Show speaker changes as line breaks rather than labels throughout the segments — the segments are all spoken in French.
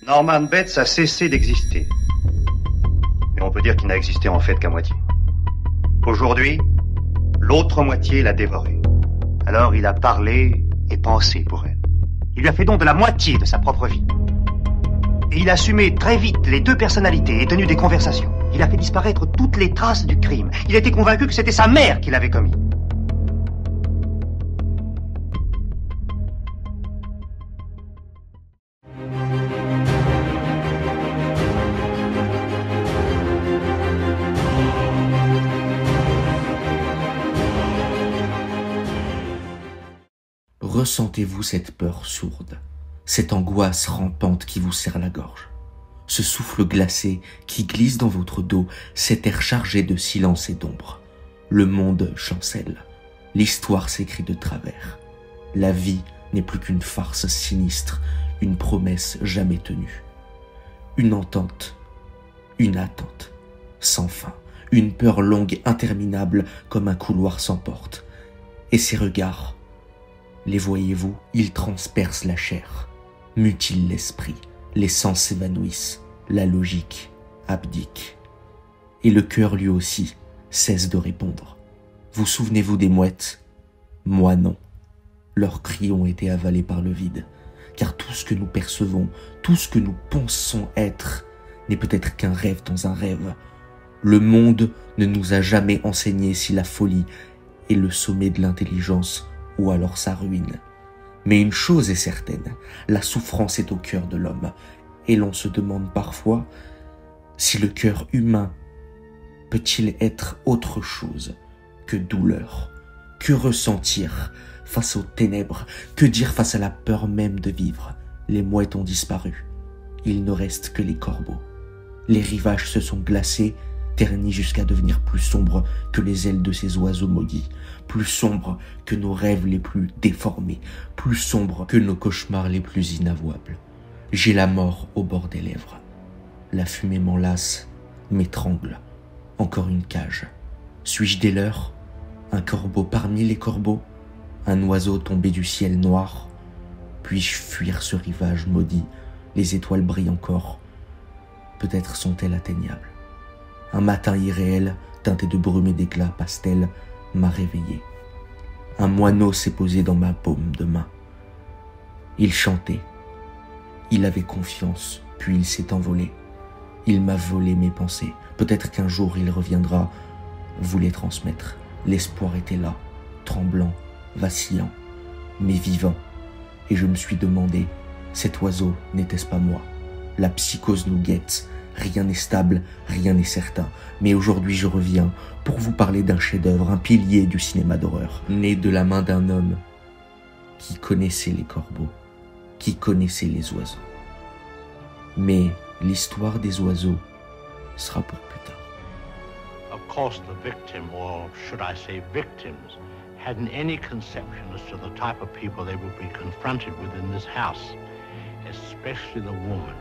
Norman Bates a cessé d'exister. Mais on peut dire qu'il n'a existé en fait qu'à moitié. Aujourd'hui, l'autre moitié l'a dévoré. Alors il a parlé et pensé pour elle. Il lui a fait don de la moitié de sa propre vie. Et il a assumé très vite les deux personnalités et tenu des conversations. Il a fait disparaître toutes les traces du crime. Il était convaincu que c'était sa mère qui l'avait commis.
Ressentez-vous cette peur sourde, cette angoisse rampante qui vous serre la gorge, ce souffle glacé qui glisse dans votre dos, cet air chargé de silence et d'ombre. Le monde chancelle, l'histoire s'écrit de travers. La vie n'est plus qu'une farce sinistre, une promesse jamais tenue. Une entente, une attente, sans fin, une peur longue, interminable, comme un couloir sans porte. Et ces regards, les voyez-vous, ils transpercent la chair, mutilent l'esprit, les sens s'évanouissent, la logique abdique. Et le cœur lui aussi cesse de répondre. Vous souvenez-vous des mouettes? Moi non. Leurs cris ont été avalés par le vide, car tout ce que nous percevons, tout ce que nous pensons être, n'est peut-être qu'un rêve dans un rêve. Le monde ne nous a jamais enseigné si la folie est le sommet de l'intelligence ou alors sa ruine. Mais une chose est certaine, la souffrance est au cœur de l'homme, et l'on se demande parfois si le cœur humain peut-il être autre chose que douleur, que ressentir face aux ténèbres, que dire face à la peur même de vivre. Les mouettes ont disparu, il ne reste que les corbeaux. Les rivages se sont glacés, ternis jusqu'à devenir plus sombres que les ailes de ces oiseaux maudits, plus sombres que nos rêves les plus déformés, plus sombres que nos cauchemars les plus inavouables. J'ai la mort au bord des lèvres. La fumée m'enlace, m'étrangle. Encore une cage. Suis-je des leurs? Un corbeau parmi les corbeaux? Un oiseau tombé du ciel noir? Puis-je fuir ce rivage maudit? Les étoiles brillent encore. Peut-être sont-elles atteignables. Un matin irréel, teinté de brume et d'éclats pastel, m'a réveillé. Un moineau s'est posé dans ma paume de main. Il chantait. Il avait confiance, puis il s'est envolé. Il m'a volé mes pensées. Peut-être qu'un jour il reviendra vous les transmettre. L'espoir était là, tremblant, vacillant, mais vivant. Et je me suis demandé, cet oiseau n'était-ce pas moi? La psychose nous guette. Rien n'est stable, rien n'est certain. Mais aujourd'hui je reviens pour vous parler d'un chef-d'œuvre, un pilier du cinéma d'horreur, né de la main d'un homme qui connaissait les corbeaux, qui connaissait les oiseaux. Mais l'histoire des oiseaux sera pour plus tard.
Of course the victim, or should I say victims, hadn't any conception as to the type of people they would be confronted with in this house, especially the woman.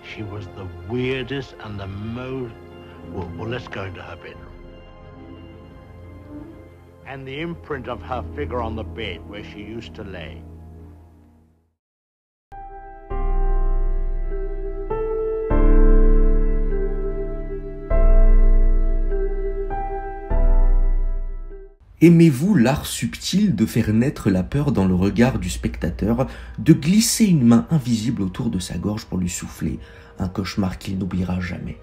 She was the weirdest and the most... Well, let's go into her bedroom. And the imprint of her figure on the bed where she used to lay.
Aimez-vous l'art subtil de faire naître la peur dans le regard du spectateur, de glisser une main invisible autour de sa gorge pour lui souffler un cauchemar qu'il n'oubliera jamais?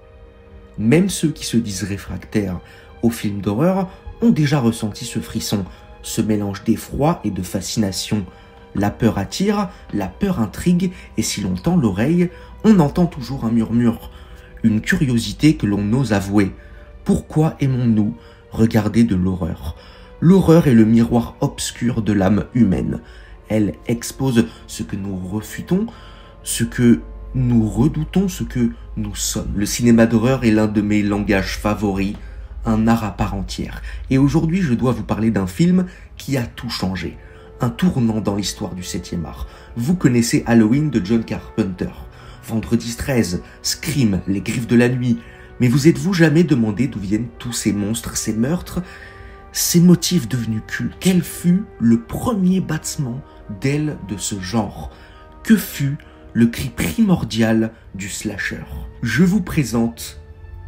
Même ceux qui se disent réfractaires aux films d'horreur ont déjà ressenti ce frisson, ce mélange d'effroi et de fascination. La peur attire, la peur intrigue, et si l'on tend l'oreille, on entend toujours un murmure, une curiosité que l'on ose avouer. Pourquoi aimons-nous regarder de l'horreur? L'horreur est le miroir obscur de l'âme humaine. Elle expose ce que nous refutons, ce que nous redoutons, ce que nous sommes. Le cinéma d'horreur est l'un de mes langages favoris, un art à part entière. Et aujourd'hui, je dois vous parler d'un film qui a tout changé. Un tournant dans l'histoire du 7e art. Vous connaissez Halloween de John Carpenter, Vendredi 13, Scream, Les Griffes de la Nuit. Mais vous êtes-vous jamais demandé d'où viennent tous ces monstres, ces meurtres, ces motifs devenus cultes? Quel fut le premier battement d'ailes de ce genre? Que fut le cri primordial du slasher. Je vous présente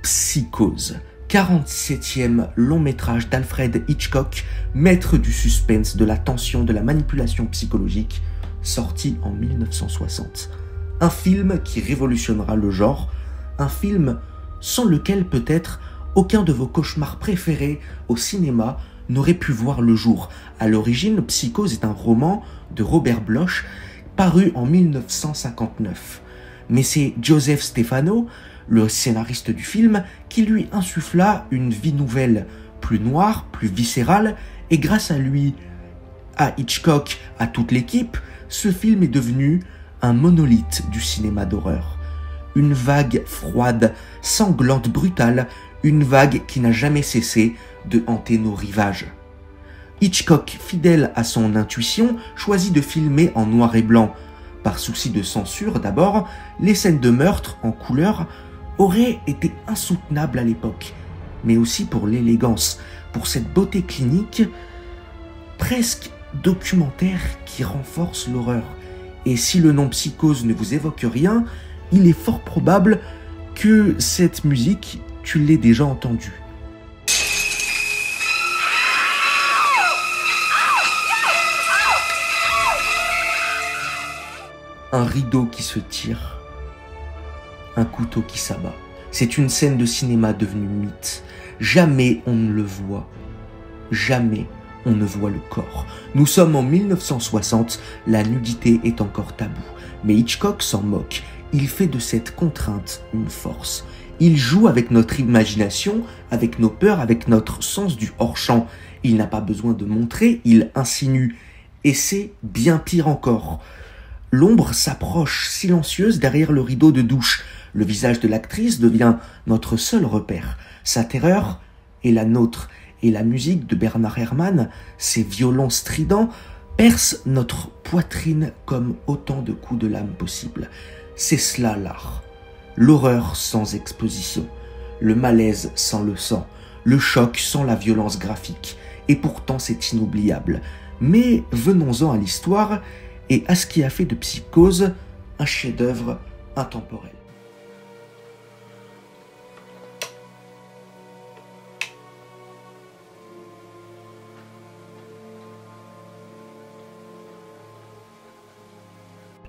Psychose, 47e long métrage d'Alfred Hitchcock, maître du suspense, de la tension, de la manipulation psychologique, sorti en 1960. Un film qui révolutionnera le genre, un film sans lequel peut-être aucun de vos cauchemars préférés au cinéma n'aurait pu voir le jour. À l'origine, Psychose est un roman de Robert Bloch, paru en 1959. Mais c'est Joseph Stefano, le scénariste du film, qui lui insuffla une vie nouvelle, plus noire, plus viscérale, et grâce à lui, à Hitchcock, à toute l'équipe, ce film est devenu un monolithe du cinéma d'horreur. Une vague froide, sanglante, brutale, une vague qui n'a jamais cessé de hanter nos rivages. Hitchcock, fidèle à son intuition, choisit de filmer en noir et blanc. Par souci de censure d'abord, les scènes de meurtre en couleur auraient été insoutenables à l'époque, mais aussi pour l'élégance, pour cette beauté clinique presque documentaire qui renforce l'horreur. Et si le nom Psychose ne vous évoque rien, il est fort probable que cette musique, tu l'aies déjà entendue. Un rideau qui se tire, un couteau qui s'abat. C'est une scène de cinéma devenue mythe. Jamais on ne le voit. Jamais on ne voit le corps. Nous sommes en 1960, la nudité est encore tabou. Mais Hitchcock s'en moque. Il fait de cette contrainte une force. Il joue avec notre imagination, avec nos peurs, avec notre sens du hors-champ. Il n'a pas besoin de montrer, il insinue. Et c'est bien pire encore. L'ombre s'approche silencieuse derrière le rideau de douche. Le visage de l'actrice devient notre seul repère. Sa terreur est la nôtre. Et la musique de Bernard Herrmann, ses violons stridents, percent notre poitrine comme autant de coups de lame possibles. C'est cela l'art. L'horreur sans exposition. Le malaise sans le sang. Le choc sans la violence graphique. Et pourtant c'est inoubliable. Mais venons-en à l'histoire et à ce qui a fait de Psychose un chef-d'œuvre intemporel.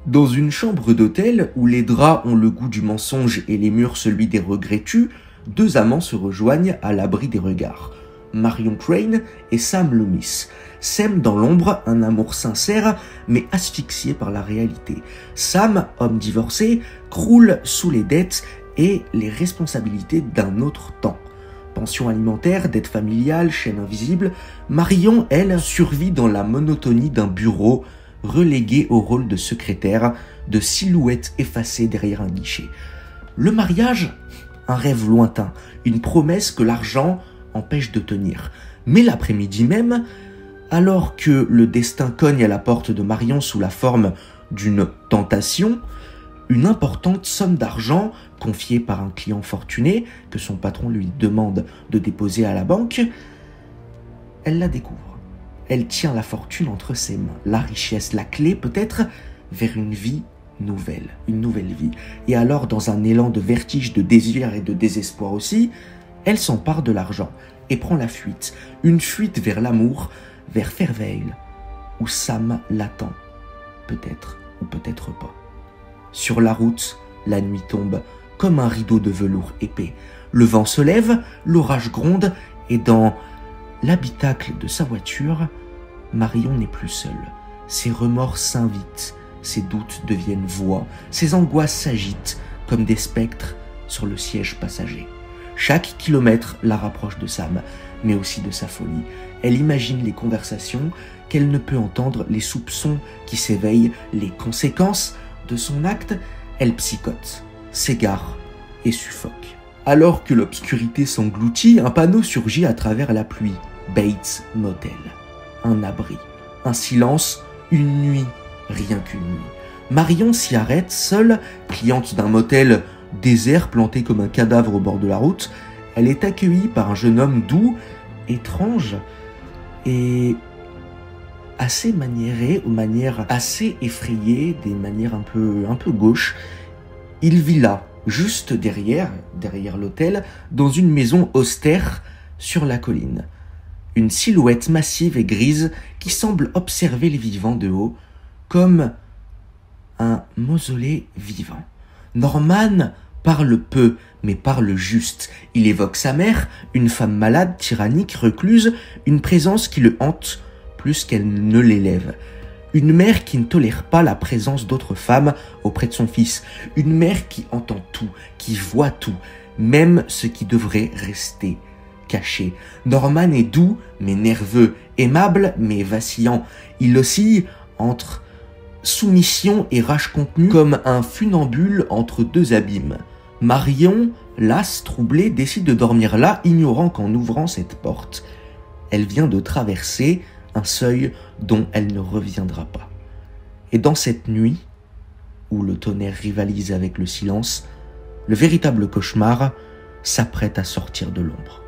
Dans une chambre d'hôtel où les draps ont le goût du mensonge et les murs celui des regrets tues, deux amants se rejoignent à l'abri des regards. Marion Crane et Sam Loomis sèment dans l'ombre un amour sincère mais asphyxié par la réalité. Sam, homme divorcé, croule sous les dettes et les responsabilités d'un autre temps. Pension alimentaire, dette familiale, chaîne invisible, Marion, elle, survit dans la monotonie d'un bureau reléguée au rôle de secrétaire, de silhouette effacée derrière un guichet. Le mariage, un rêve lointain, une promesse que l'argent empêche de tenir. Mais l'après-midi même, alors que le destin cogne à la porte de Marion sous la forme d'une tentation, une importante somme d'argent confiée par un client fortuné que son patron lui demande de déposer à la banque, elle la découvre. Elle tient la fortune entre ses mains, la richesse, la clé peut-être vers une vie nouvelle, une nouvelle vie. Et alors, dans un élan de vertige, de désir et de désespoir aussi, elle s'empare de l'argent et prend la fuite. Une fuite vers l'amour, vers Fairvale, où Sam l'attend. Peut-être ou peut-être pas. Sur la route, la nuit tombe comme un rideau de velours épais. Le vent se lève, l'orage gronde et dans l'habitacle de sa voiture, Marion n'est plus seule. Ses remords s'invitent, ses doutes deviennent voix, ses angoisses s'agitent comme des spectres sur le siège passager. Chaque kilomètre la rapproche de Sam, mais aussi de sa folie. Elle imagine les conversations qu'elle ne peut entendre, les soupçons qui s'éveillent, les conséquences de son acte. Elle psychote, s'égare et suffoque. Alors que l'obscurité s'engloutit, un panneau surgit à travers la pluie. Bates Motel. Un abri, un silence, une nuit, rien qu'une nuit. Marion s'y arrête, seule, cliente d'un motel désert planté comme un cadavre au bord de la route. Elle est accueillie par un jeune homme doux, étrange et assez maniérées, aux manières assez effrayées, des manières un peu gauches. Il vit là, juste derrière l'hôtel, dans une maison austère sur la colline. Une silhouette massive et grise qui semble observer les vivants de haut, comme un mausolée vivant. Norman parle peu, mais parle juste. Il évoque sa mère, une femme malade, tyrannique, recluse, une présence qui le hante plus qu'elle ne l'élève. Une mère qui ne tolère pas la présence d'autres femmes auprès de son fils. Une mère qui entend tout, qui voit tout, même ce qui devrait rester caché. Norman est doux, mais nerveux, aimable, mais vacillant. Il oscille entre soumission et rage contenue comme un funambule entre deux abîmes. Marion, lasse, troublée, décide de dormir là, ignorant qu'en ouvrant cette porte, elle vient de traverser un seuil dont elle ne reviendra pas. Et dans cette nuit, où le tonnerre rivalise avec le silence, le véritable cauchemar s'apprête à sortir de l'ombre.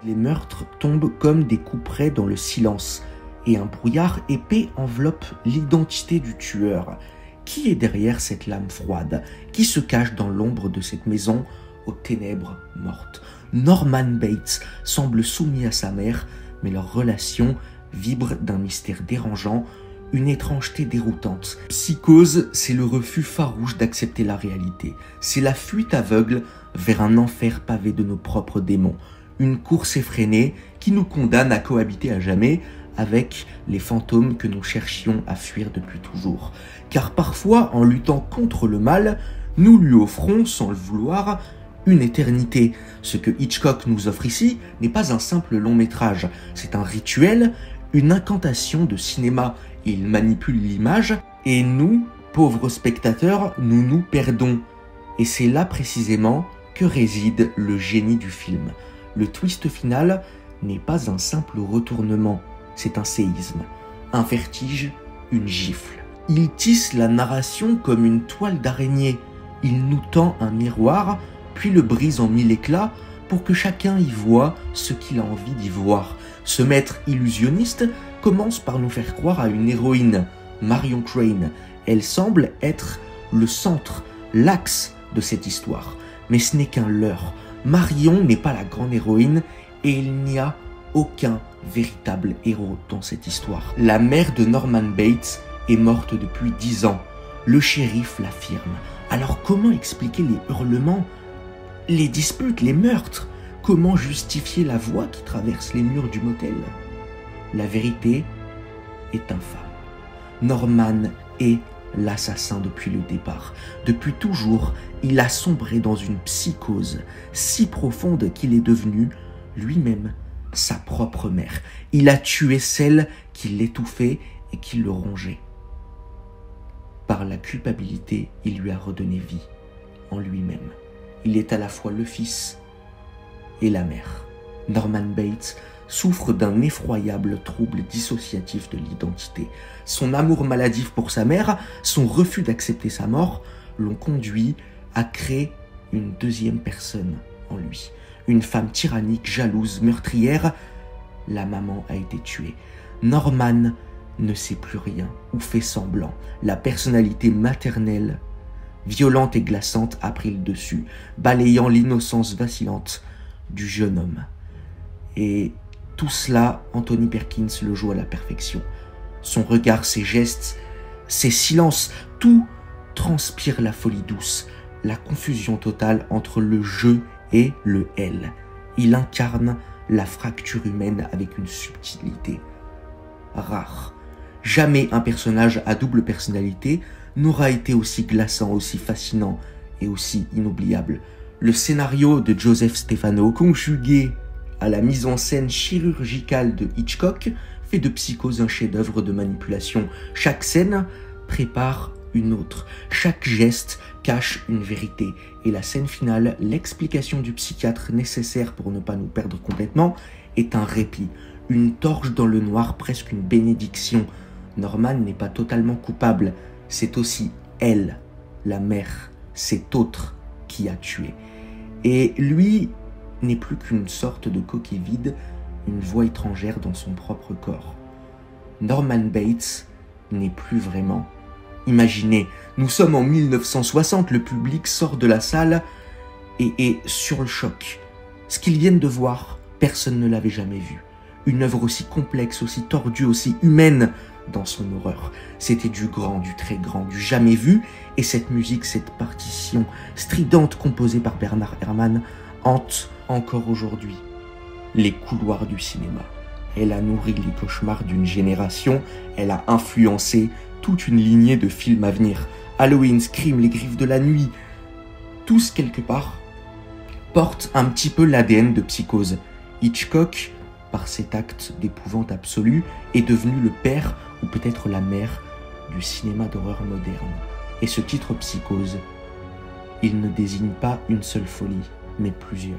Les meurtres tombent comme des couperets dans le silence, et un brouillard épais enveloppe l'identité du tueur. Qui est derrière cette lame froide? Qui se cache dans l'ombre de cette maison aux ténèbres mortes? Norman Bates semble soumis à sa mère, mais leur relation vibre d'un mystère dérangeant, une étrangeté déroutante. Psychose, c'est le refus farouche d'accepter la réalité. C'est la fuite aveugle vers un enfer pavé de nos propres démons. Une course effrénée qui nous condamne à cohabiter à jamais avec les fantômes que nous cherchions à fuir depuis toujours. Car parfois, en luttant contre le mal, nous lui offrons, sans le vouloir, une éternité. Ce que Hitchcock nous offre ici n'est pas un simple long métrage, c'est un rituel, une incantation de cinéma. Il manipule l'image et nous, pauvres spectateurs, nous nous perdons. Et c'est là précisément que réside le génie du film. Le twist final n'est pas un simple retournement, c'est un séisme, un vertige, une gifle. Il tisse la narration comme une toile d'araignée. Il nous tend un miroir, puis le brise en mille éclats pour que chacun y voie ce qu'il a envie d'y voir. Ce maître illusionniste commence par nous faire croire à une héroïne, Marion Crane. Elle semble être le centre, l'axe de cette histoire. Mais ce n'est qu'un leurre. Marion n'est pas la grande héroïne et il n'y a aucun véritable héros dans cette histoire. La mère de Norman Bates est morte depuis 10 ans. Le shérif l'affirme. Alors comment expliquer les hurlements, les disputes, les meurtres? Comment justifier la voix qui traverse les murs du motel? La vérité est infâme. Norman est l'assassin depuis le départ. Depuis toujours, il a sombré dans une psychose si profonde qu'il est devenu lui-même sa propre mère. Il a tué celle qui l'étouffait et qui le rongeait. Par la culpabilité, il lui a redonné vie en lui-même. Il est à la fois le fils et la mère. Norman Bates souffre d'un effroyable trouble dissociatif de l'identité. Son amour maladif pour sa mère, son refus d'accepter sa mort, l'ont conduit à créer une deuxième personne en lui. Une femme tyrannique, jalouse, meurtrière. La maman a été tuée. Norman ne sait plus rien ou fait semblant. La personnalité maternelle, violente et glaçante, a pris le dessus, balayant l'innocence vacillante du jeune homme. Et tout cela, Anthony Perkins le joue à la perfection. Son regard, ses gestes, ses silences, tout transpire la folie douce, la confusion totale entre le je et le elle. Il incarne la fracture humaine avec une subtilité rare. Jamais un personnage à double personnalité n'aura été aussi glaçant, aussi fascinant et aussi inoubliable. Le scénario de Joseph Stefano, conjugué à la mise en scène chirurgicale de Hitchcock, fait de Psychose un chef-d'œuvre de manipulation. Chaque scène prépare une autre. Chaque geste cache une vérité. Et la scène finale, l'explication du psychiatre nécessaire pour ne pas nous perdre complètement, est un répit. Une torche dans le noir, presque une bénédiction. Norman n'est pas totalement coupable. C'est aussi elle, la mère, cet autre, qui a tué. Et lui n'est plus qu'une sorte de coquille vide, une voix étrangère dans son propre corps. Norman Bates n'est plus vraiment. Imaginez, nous sommes en 1960, le public sort de la salle et est sur le choc. Ce qu'ils viennent de voir, personne ne l'avait jamais vu. Une œuvre aussi complexe, aussi tordue, aussi humaine dans son horreur. C'était du grand, du très grand, du jamais vu, et cette musique, cette partition stridente composée par Bernard Herrmann hante encore aujourd'hui les couloirs du cinéma. Elle a nourri les cauchemars d'une génération, elle a influencé toute une lignée de films à venir. Halloween, Scream, Les Griffes de la Nuit, tous quelque part portent un petit peu l'ADN de Psychose. Hitchcock, par cet acte d'épouvante absolue, est devenu le père ou peut-être la mère du cinéma d'horreur moderne. Et ce titre Psychose, il ne désigne pas une seule folie, mais plusieurs.